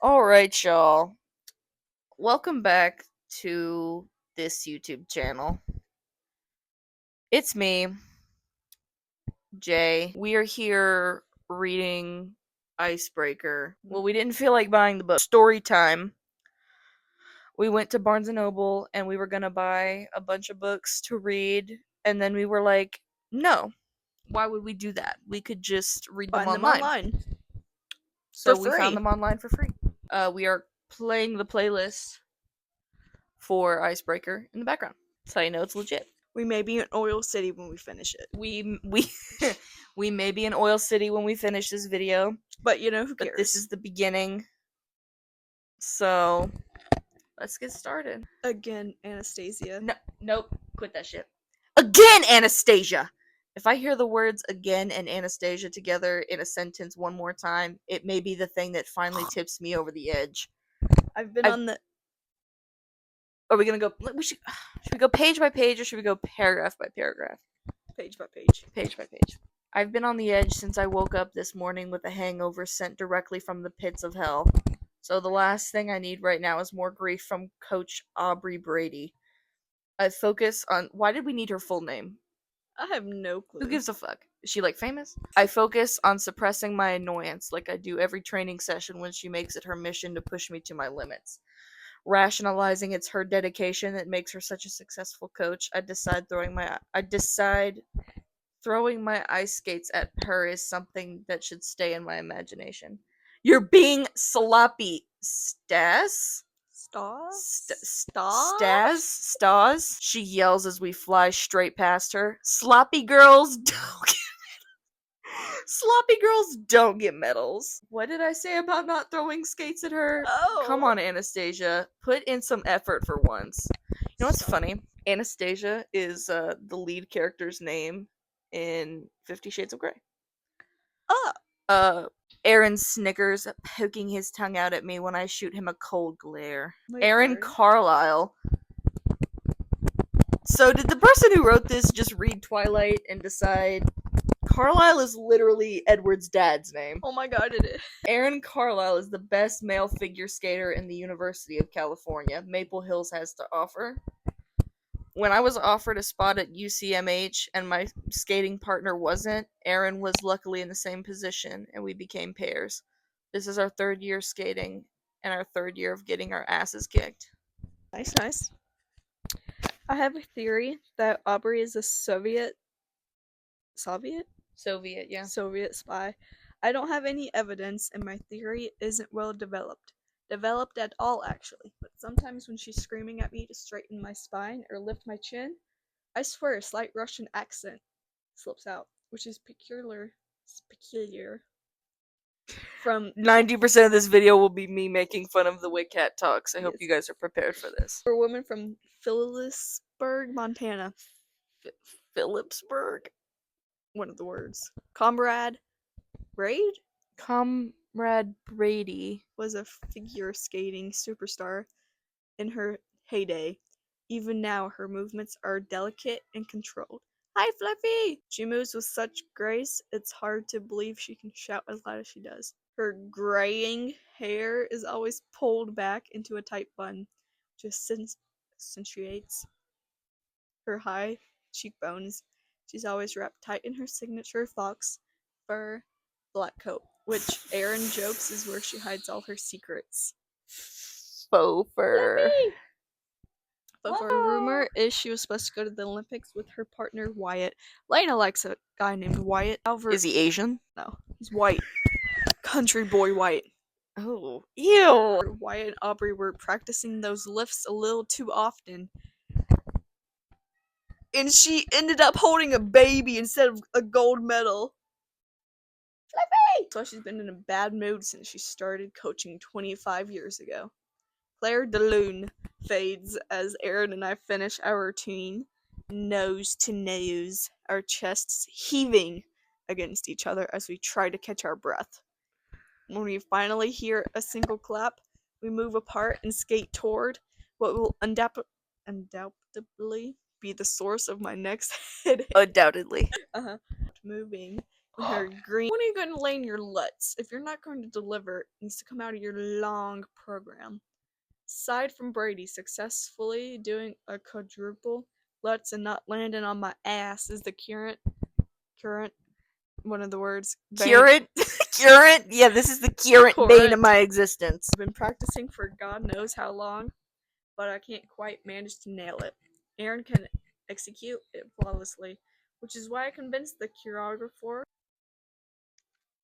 Alright, y'all. Welcome back to this YouTube channel. It's me, Jay. We are here reading Icebreaker. Well, we didn't feel like buying the book. Story time. We went to Barnes & Noble and we were gonna buy a bunch of books to read, and then we were like, no. Why would we do that? We could just read them Find them online. online. So For we found free. them online for free. We are playing the playlist for Icebreaker in the background. So you know it's legit. We may be in Oil City when we finish it. We may be in Oil City when we finish this video, But you know, who but cares? this is the beginning. So let's get started. Again, Anastasia. No, nope, quit that shit. Again, Anastasia! If I hear the words again and Anastasia together in a sentence one more time, it may be the thing that finally tips me over the edge. I've been on the... Are we gonna go... Should we go page by page or should we go paragraph by paragraph? Page by page. Page by page. I've been on the edge since I woke up this morning with a hangover sent directly from the pits of hell. So the last thing I need right now is more grief from Coach Aubrey Brady. I focus on... Why did we need her full name? I have no clue. Who gives a fuck? Is she, like, famous? I focus on suppressing my annoyance like I do every training session when she makes it her mission to push me to my limits. Rationalizing it's her dedication that makes her such a successful coach, I decide throwing my ice skates at her is something that should stay in my imagination. You're being sloppy, Stas? Stas? She yells as we fly straight past her. Sloppy girls don't get medals. What did I say about not throwing skates at her? Oh. Come on, Anastasia. Put in some effort for once. You know what's funny? Anastasia is the lead character's name in 50 Shades of Grey. Aaron snickers, poking his tongue out at me when I shoot him a cold glare. Aaron Carlisle. So did the person who wrote this just read Twilight and decide Carlisle is literally Edward's dad's name? Oh my god, it is. Aaron Carlisle is the best male figure skater in the University of California, Maple Hills has to offer. When I was offered a spot at UCMH and my skating partner wasn't, Aaron was luckily in the same position and we became pairs. This is our third year skating and our third year of getting our asses kicked. Nice. I have a theory that Aubrey is a Soviet, yeah. Soviet spy. I don't have any evidence and my theory isn't well developed at all, actually. But sometimes when she's screaming at me to straighten my spine or lift my chin, I swear a slight Russian accent slips out, which is peculiar. From 90% of this video will be me making fun of the way Cat talks. I hope you guys are prepared for this. For a woman from Phillipsburg, Montana. Phillipsburg? One of the words. Comrade Brady was a figure skating superstar in her heyday. Even now, her movements are delicate and controlled. Hi, Fluffy! She moves with such grace, it's hard to believe she can shout as loud as she does. Her graying hair is always pulled back into a tight bun, which accentuates her high cheekbones. She's always wrapped tight in her signature fox fur black coat, which Aaron jokes is where she hides all her secrets. Faux fur. But for a rumor is she was supposed to go to the Olympics with her partner Wyatt. Lena likes a guy named Wyatt. Albert, is he Asian? No, he's white. Country boy Wyatt. Oh, ew. Wyatt and Aubrey were practicing those lifts a little too often. And she ended up holding a baby instead of a gold medal. Fluffy! So she's been in a bad mood since she started coaching 25 years ago. Claire de Lune fades as Aaron and I finish our routine, nose to nose, our chests heaving against each other as we try to catch our breath. When we finally hear a single clap, we move apart and skate toward what will undoubtedly be the source of my next headache. Undoubtedly. Moving her green. When are you going to lay in your Lutz? If you're not going to deliver, it needs to come out of your long program. Aside from Brady successfully doing a quadruple Lutz and not landing on my ass is the current, one of the words. Current? Current? Yeah, this is the current bane of my existence. I've been practicing for God knows how long, but I can't quite manage to nail it. Aaron can execute it flawlessly, which is why I convinced the choreographer.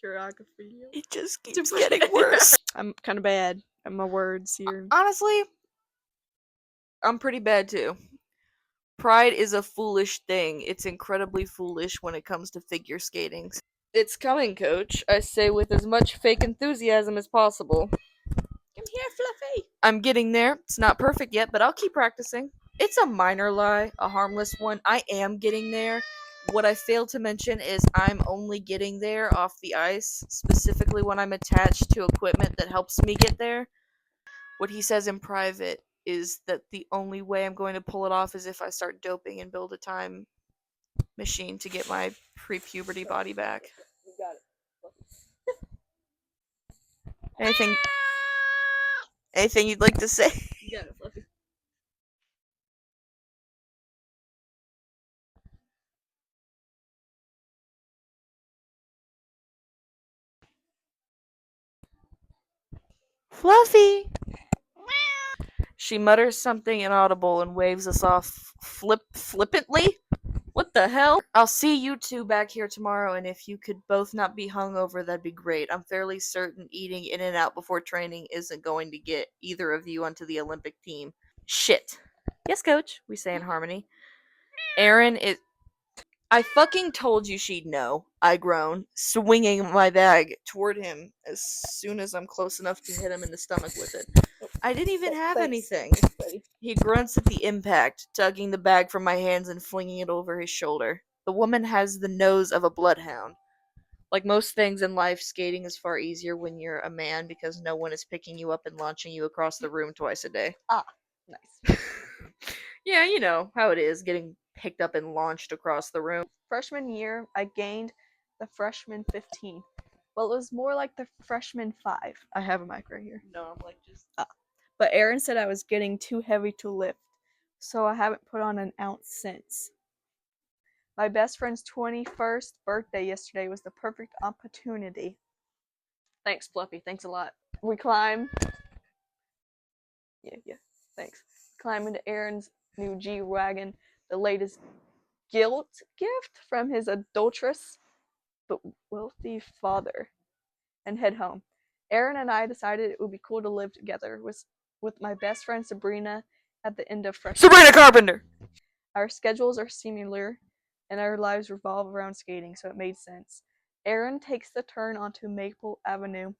It just keeps getting worse. I'm kind of bad at my words here. Honestly, I'm pretty bad too. Pride is a foolish thing. It's incredibly foolish when it comes to figure skating. It's coming, coach. I say with as much fake enthusiasm as possible. Come here, Fluffy. I'm getting there. It's not perfect yet, but I'll keep practicing. It's a minor lie, a harmless one. I am getting there. What I failed to mention is I'm only getting there off the ice, specifically when I'm attached to equipment that helps me get there. What he says in private is that the only way I'm going to pull it off is if I start doping and build a time machine to get my pre-puberty body back. You got it. Anything you'd like to say? You got it, Fluffy. Fluffy! She mutters something inaudible and waves us off flippantly? What the hell? I'll see you two back here tomorrow, and if you could both not be hungover, that'd be great. I'm fairly certain eating in and out before training isn't going to get either of you onto the Olympic team. Shit. Yes, coach, we say in harmony. Aaron is. I fucking told you she'd know, I groan, swinging my bag toward him as soon as I'm close enough to hit him in the stomach with it. I didn't even have anything. He grunts at the impact, tugging the bag from my hands and flinging it over his shoulder. The woman has the nose of a bloodhound. Like most things in life, skating is far easier when you're a man because no one is picking you up and launching you across the room twice a day. Ah, nice. Yeah, you know how it is, getting picked up and launched across the room. Freshman year, I gained the freshman 15. Well, it was more like the freshman 5. I have a mic right here. No, I'm like just. But Aaron said I was getting too heavy to lift, so I haven't put on an ounce since. My best friend's 21st birthday yesterday was the perfect opportunity. Thanks, Fluffy. Thanks a lot. We climb. Yeah. Thanks. Climb into Aaron's new G-Wagon, the latest guilt gift from his adulterous but wealthy father, and head home. Aaron and I decided it would be cool to live together with my best friend Sabrina at the end of freshman. Sabrina Carpenter! Our schedules are similar, and our lives revolve around skating, so it made sense. Aaron takes the turn onto Maple Avenue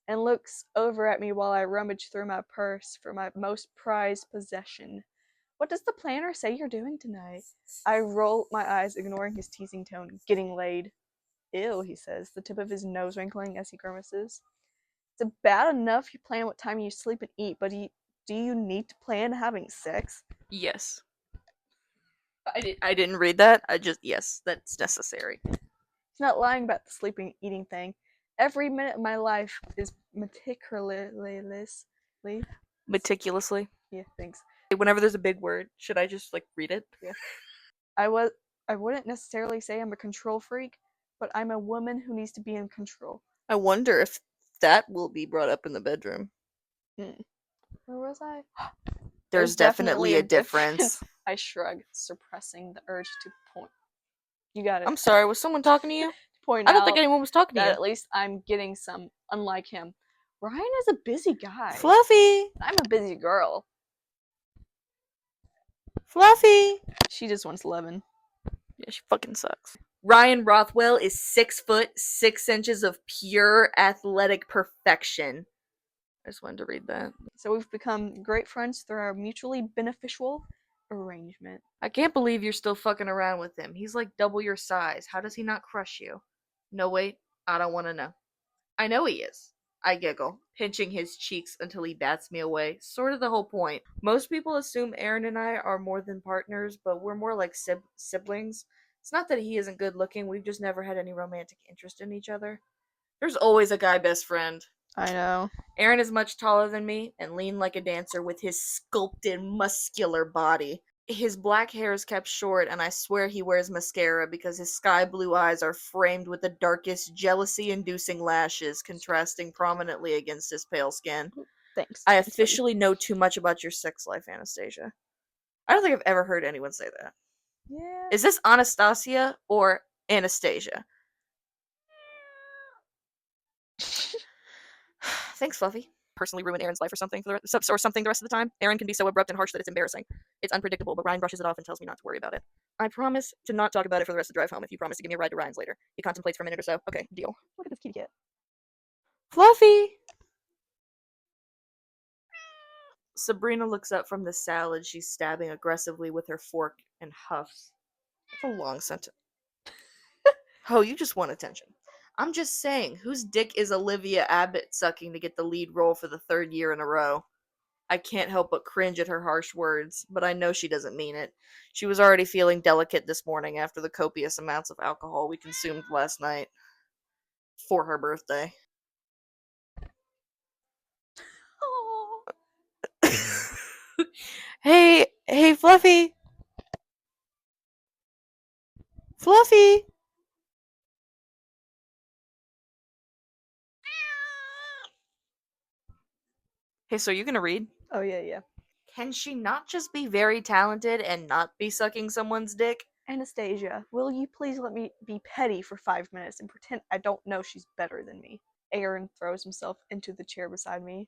and looks over at me while I rummage through my purse for my most prized possession. What does the planner say you're doing tonight? I roll my eyes, ignoring his teasing tone. Getting laid. Ew, he says, the tip of his nose wrinkling as he grimaces. It's bad enough you plan what time you sleep and eat, but do you need to plan having sex? Yes. I didn't read that. Yes, that's necessary. He's not lying about the sleeping and eating thing. Every minute of my life is Meticulously. Yeah, thanks. Whenever there's a big word, should I just read it? Yeah. I wouldn't necessarily say I'm a control freak, but I'm a woman who needs to be in control. I wonder if that will be brought up in the bedroom. Where was I? There's definitely a difference. I shrug, suppressing the urge to point. You got it. I'm sorry, was someone talking to you? Point I don't think anyone was talking to you. At least I'm getting some, unlike him. Ryan is a busy guy. Fluffy! I'm a busy girl. Fluffy! She just wants 11. Yeah, she fucking sucks. Ryan Rothwell is 6 foot 6 inches of pure athletic perfection. I just wanted to read that. So we've become great friends through our mutually beneficial arrangement. I can't believe you're still fucking around with him. He's like double your size. How does he not crush you? No, wait. I don't want to know. I know he is. I giggle, pinching his cheeks until he bats me away. Sort of the whole point. Most people assume Aaron and I are more than partners, but we're more like siblings. It's not that he isn't good looking, we've just never had any romantic interest in each other. There's always a guy best friend. I know. Aaron is much taller than me and lean like a dancer with his sculpted, muscular body. His black hair is kept short, and I swear he wears mascara because his sky blue eyes are framed with the darkest, jealousy inducing lashes contrasting prominently against his pale skin. Thanks. I Thanks, buddy. officially know too much about your sex life, Anastasia. I don't think I've ever heard anyone say that. Yeah. Is this Anastasia or Anastasia? Thanks, Fluffy. Personally ruin Aaron's life or something the rest of the time. Aaron can be so abrupt and harsh that it's embarrassing. It's unpredictable, but Ryan brushes it off and tells me not to worry about it. I promise to not talk about it for the rest of the drive home if you promise to give me a ride to Ryan's later. He contemplates for a minute or so. Okay, deal. Look at this kitty cat. Fluffy! Sabrina looks up from the salad she's stabbing aggressively with her fork and huffs. That's a long sentence. Oh, you just want attention. I'm just saying, whose dick is Olivia Abbott sucking to get the lead role for the third year in a row? I can't help but cringe at her harsh words, but I know she doesn't mean it. She was already feeling delicate this morning after the copious amounts of alcohol we consumed last night for her birthday. Oh. Hey, Fluffy! Fluffy! Hey, so are you gonna read? Oh, yeah. Can she not just be very talented and not be sucking someone's dick? Anastasia, will you please let me be petty for 5 minutes and pretend I don't know she's better than me? Aaron throws himself into the chair beside me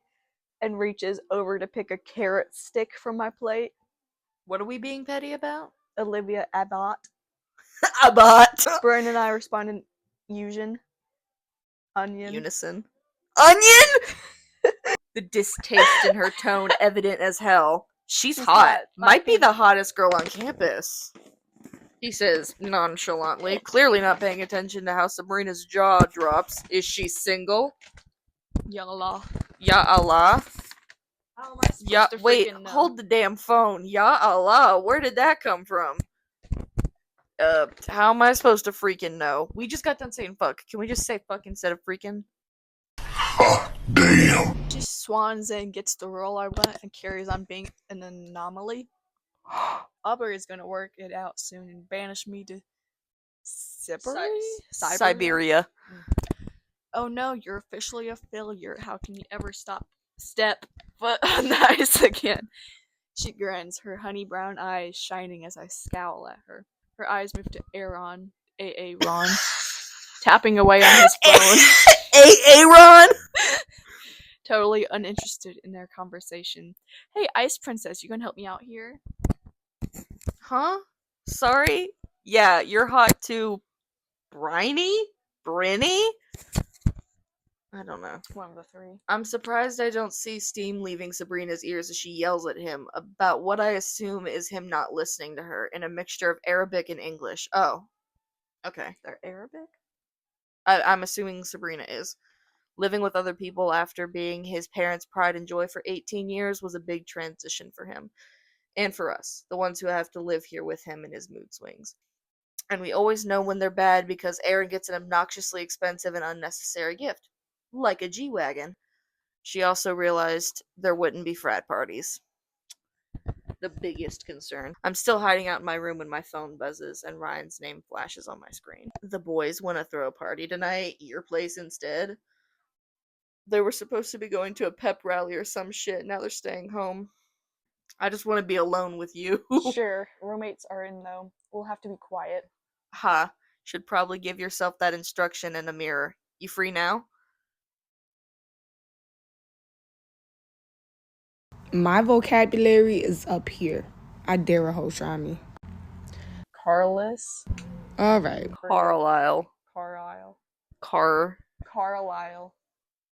and reaches over to pick a carrot stick from my plate. What are we being petty about? Olivia Abbott. Abbott! Brian and I respond in Eugen. Onion. Unison. Onion? The distaste in her tone evident as hell. She's hot. Might be the hottest girl on campus. He says nonchalantly, clearly not paying attention to how Sabrina's jaw drops. Is she single? Ya Allah. Ya Allah. How am I supposed Ya to wait, freaking know? hold the damn phone. Ya Allah, where did that come from? How am I supposed to freaking know? We just got done saying fuck. Can we just say fuck instead of freaking? Damn. Just swans in, gets the role I want, and carries on being an anomaly. Aubrey is gonna work it out soon and banish me to Siberia. Oh no, you're officially a failure. How can you ever step foot on the ice again? She grins, her honey brown eyes shining as I scowl at her. Her eyes move to Aaron, Ron, tapping away on his phone. Aaron! Totally uninterested in their conversation. Hey, Ice Princess, you gonna help me out here? Huh? Sorry? Yeah, you're hot too. Briny? Brinny? I don't know. One of the three. I'm surprised I don't see steam leaving Sabrina's ears as she yells at him about what I assume is him not listening to her in a mixture of Arabic and English. Oh. Okay. They're Arabic? I'm assuming Sabrina is. Living with other people after being his parents' pride and joy for 18 years was a big transition for him. And for us, the ones who have to live here with him in his mood swings. And we always know when they're bad because Aaron gets an obnoxiously expensive and unnecessary gift. Like a G-Wagon. She also realized there wouldn't be frat parties. The biggest concern. I'm still hiding out in my room when my phone buzzes and Ryan's name flashes on my screen. The boys want to throw a party tonight, your place instead. They were supposed to be going to a pep rally or some shit, now they're staying home. I just want to be alone with you. Sure, roommates are in though. We'll have to be quiet. Ha, should probably give yourself that instruction in a mirror. You free now? My vocabulary is up here. I dare a hoe try me. Carlos. Alright. Carlisle. Carlisle. Car. Carlisle.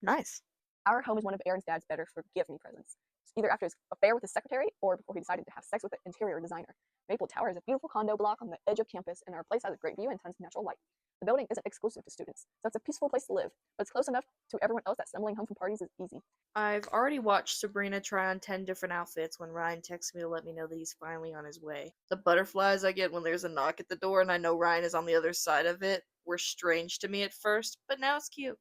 Nice. Our home is one of Aaron's dad's better forgive me presents, either after his affair with his secretary or before he decided to have sex with the interior designer. Maple Tower is a beautiful condo block on the edge of campus, and our place has a great view and tons of natural light. The building isn't exclusive to students, so it's a peaceful place to live, but it's close enough to everyone else that stumbling home from parties is easy. I've already watched Sabrina try on 10 different outfits when Ryan texts me to let me know that he's finally on his way. The butterflies I get when there's a knock at the door and I know Ryan is on the other side of it were strange to me at first, but now it's cute.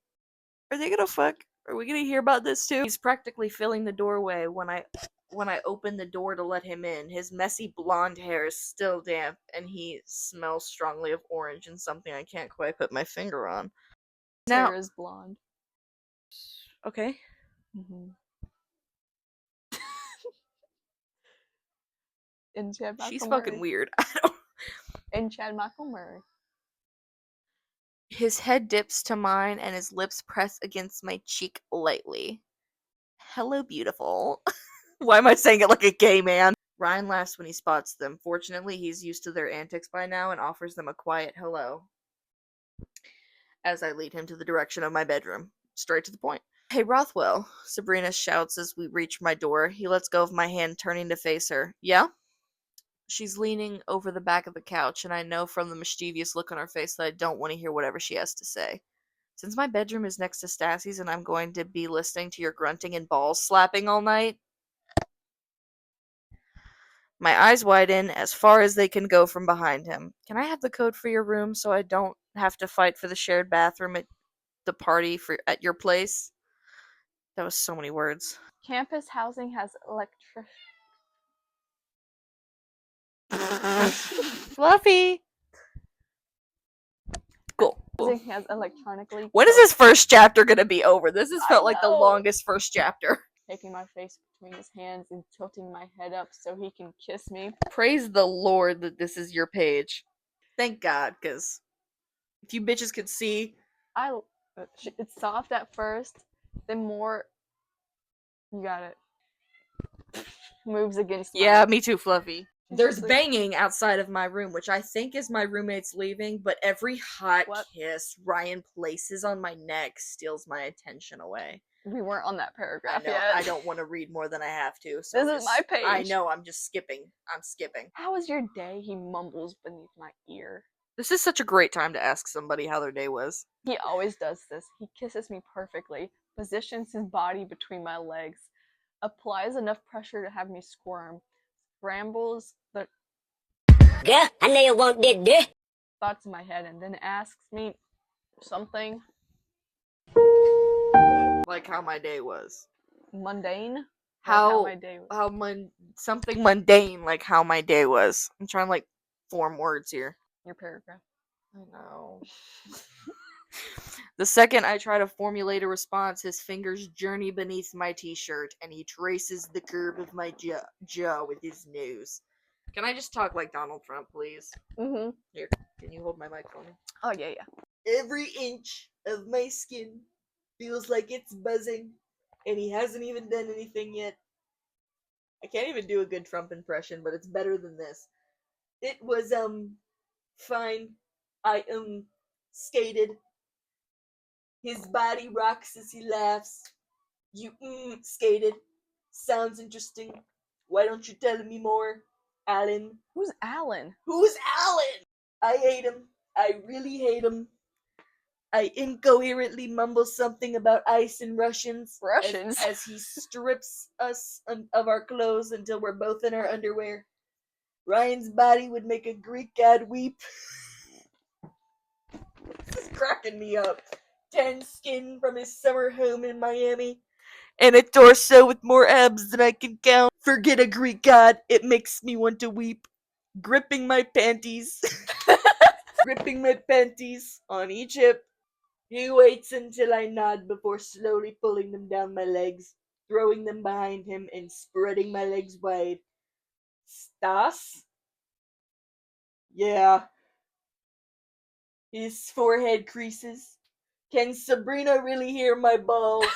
Are they gonna fuck? Are we gonna hear about this too? He's practically filling the doorway when I open the door to let him in. His messy blonde hair is still damp, and he smells strongly of orange and something I can't quite put my finger on. His hair is blonde. Okay. Mm-hmm. And Chad Michael She's Murray. fucking weird. I don't. And Chad Michael Murray. His head dips to mine and his lips press against my cheek lightly. Hello, beautiful. Why am I saying it like a gay man? Ryan laughs when he spots them. Fortunately, he's used to their antics by now and offers them a quiet hello as I lead him to the direction of my bedroom. Straight to the point. Hey, Rothwell, Sabrina shouts as we reach my door. He lets go of my hand, turning to face her. Yeah? She's leaning over the back of the couch, and I know from the mischievous look on her face that I don't want to hear whatever she has to say. Since my bedroom is next to Stassi's and I'm going to be listening to your grunting and balls slapping all night, my eyes widen as far as they can go from behind him. Can I have the code for your room so I don't have to fight for the shared bathroom at the party at your place? That was so many words. Campus housing has electric. Fluffy. Cool. Housing has electronically. When is this first chapter gonna be over? This has felt like the know. longest first chapter. Taking my face between his hands and tilting my head up so he can kiss me. Praise the Lord that this is your page. Thank God, because if you bitches could see, It's soft at first, then more. You got it. Moves against. yeah, me too, Fluffy. There's just like- banging outside of my room, which I think is my roommate's leaving, but every hot kiss Ryan places on my neck steals my attention away. We weren't on that paragraph I know, yet. I don't want to read more than I have to. So This is my page. I know, I'm just skipping. I'm skipping. How was your day? He mumbles beneath my ear. This is such a great time to ask somebody how their day was. He always does this. He kisses me perfectly, positions his body between my legs, applies enough pressure to have me squirm, scrambles the Girl, I know you want that. thoughts in my head, and then asks me something Like how my day was. mundane. Like How my day was. Something mundane, like how my day was. I'm trying to like form words here. Your paragraph. I know. The second I try to formulate a response, his fingers journey beneath my t-shirt, and he traces the curve of my jaw with his nose. Can I just talk like Donald Trump, please? Mm-hmm. Here, can you hold my mic for me? Oh, yeah. Every inch of my skin feels like it's buzzing, and he hasn't even done anything yet. I can't even do a good Trump impression, but it's better than this. It was, fine. I, skated. His body rocks as he laughs. You, skated. Sounds interesting. Why don't you tell me more, Alan? Who's Alan? Who's Alan? I hate him. I really hate him. I incoherently mumble something about ice and Russians. As he strips us of our clothes until we're both in our underwear. Ryan's body would make a Greek god weep. This is cracking me up. Tan skin from his summer home in Miami. And a torso with more abs than I can count. Forget a Greek god. It makes me want to weep. Gripping my panties. Gripping my panties on each hip. He waits until I nod before slowly pulling them down my legs, throwing them behind him, and spreading my legs wide. Stas? Yeah. His forehead creases. Can Sabrina really hear my balls?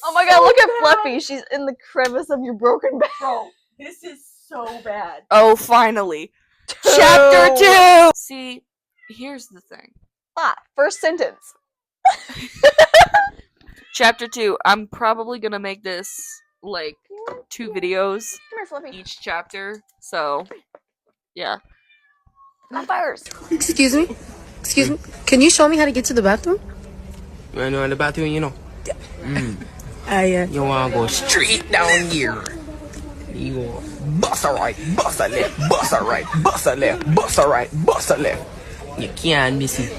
Oh my god, look at Fluffy. She's in the crevice of your broken back. Bro, this is so bad. Oh, finally. Chapter 2! See, here's the thing. First sentence. Chapter 2. I'm probably gonna make this like 2 videos Come here, Fluffy. each chapter. So, yeah. Hot fires. Excuse me? Excuse me? Can you show me how to get to the bathroom? You wanna know in the bathroom, you know? You You wanna go straight down here. You go bust a right, bust a left, bust a right, bust a left, bust a right, bust a left. You can't miss it.